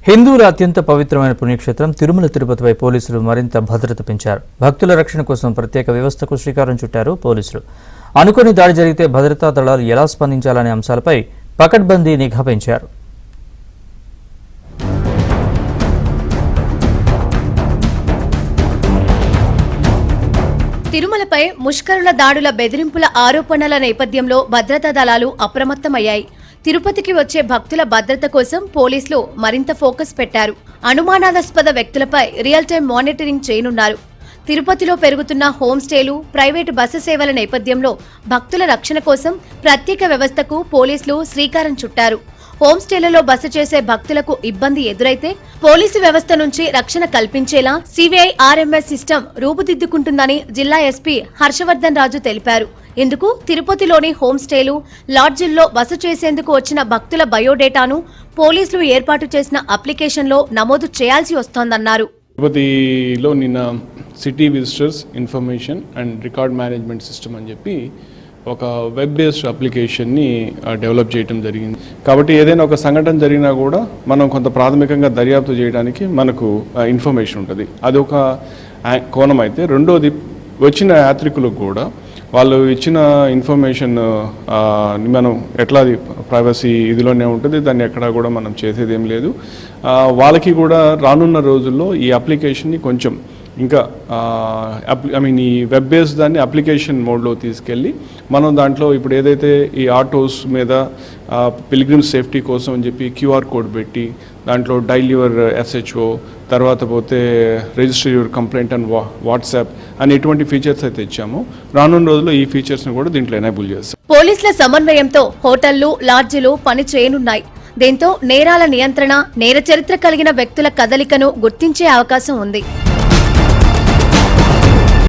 హిందువుల అత్యంత పవిత్రమైన పుణ్యక్షేత్రం తిరుమల తిరుపతిపై పోలీసులు మరింత భద్రత పెంచారు. భక్తుల రక్షణ కోసం ప్రత్యేక వ్యవస్థకు శ్రీకారం చుట్టారు పోలీసులు. అనుకోని దాడి జరిగితే భద్రతా దళాలు ఎలా స్పందించాలనే అంశాలపై పకడ్బందీ నిఘా పెంచారు. తిరుమలపై ముష్కరుల దాడుల బెదిరింపుల ఆరోపణల నేపథ్యంలో భద్రతా దళాలు అప్రమత్తమయ్యాయి. తిరుపతికి వచ్చే భక్తుల భద్రత కోసం పోలీసులు మరింత ఫోకస్ పెట్టారు. అనుమానాస్పద వ్యక్తులపై రియల్ టైం మానిటరింగ్ చేయనున్నారు. తిరుపతిలో పెరుగుతున్న హోమ్ స్టేలు, ప్రైవేటు బస్సు సేవల నేపథ్యంలో భక్తుల రక్షణ కోసం ప్రత్యేక వ్యవస్థకు పోలీసులు శ్రీకారం చుట్టారు. హోమ్ స్టేలలో బస చేసే భక్తులకు ఇబ్బంది ఎదురైతే పోలీసు వ్యవస్థ నుంచి రక్షణ కల్పించేలా సివిఐ ఆర్ఎంఎస్ సిస్టమ్ రూపుదిద్దుకుంటుందని జిల్లా ఎస్పీ హర్షవర్ధన్ రాజు తెలిపారు. ఇందుకు తిరుపతిలోని హోమ్ స్టేలు, లాడ్జిల్లో బస చేసేందుకు వచ్చిన భక్తుల బయోడేటాను పోలీసులు ఏర్పాటు చేసిన అప్లికేషన్లో నమోదు చేయాల్సి వస్తోందన్నారు. తిరుపతిలో నిన్న city visitors information and record management system అని చెప్పి ఒక వెబ్ బేస్డ్ అప్లికేషన్ని డెవలప్ చేయడం జరిగింది. కాబట్టి ఏదైనా ఒక సంఘటన జరిగినా కూడా మనం కొంత ప్రాథమికంగా దర్యాప్తు చేయడానికి మనకు ఇన్ఫర్మేషన్ ఉంటుంది. అది ఒక కోణం అయితే, రెండోది వచ్చిన యాత్రికులకు కూడా వాళ్ళు ఇచ్చిన ఇన్ఫర్మేషన్ మనం ఎట్లా ప్రైవసీ ఇదిలోనే ఉంటుంది, దాన్ని ఎక్కడా కూడా మనం చేసేది ఏం లేదు. వాళ్ళకి కూడా రానున్న రోజుల్లో ఈ అప్లికేషన్ని కొంచెం ఇంకా ఈ వెబ్ బేస్ దాన్ని అప్లికేషన్ మోడ్లో తీసుకెళ్ళి మనం దాంట్లో ఇప్పుడు ఏదైతే ఈ ఆటోస్ మీద పిల్గ్రిమ్స్ సేఫ్టీ కోసం అని చెప్పి క్యూఆర్ కోడ్ పెట్టి దాంట్లో డైల్ యువర్ SHO, తర్వాత పోతే register your complaint and WhatsApp అని ఎటువంటి ఫీచర్స్ అయితే ఇచ్చామో రానున్న రోజుల్లో ఈ ఫీచర్స్ని కూడా దీంట్లో ఎనేబుల్ చేస్తాం. పోలీసుల సమన్వయంతో హోటళ్లు, లాడ్జిలు పని చేయనున్నాయి. దీంతో నేరాల నియంత్రణ, నేర చరిత్ర కలిగిన వ్యక్తుల కదలికను గుర్తించే అవకాశం ఉంది.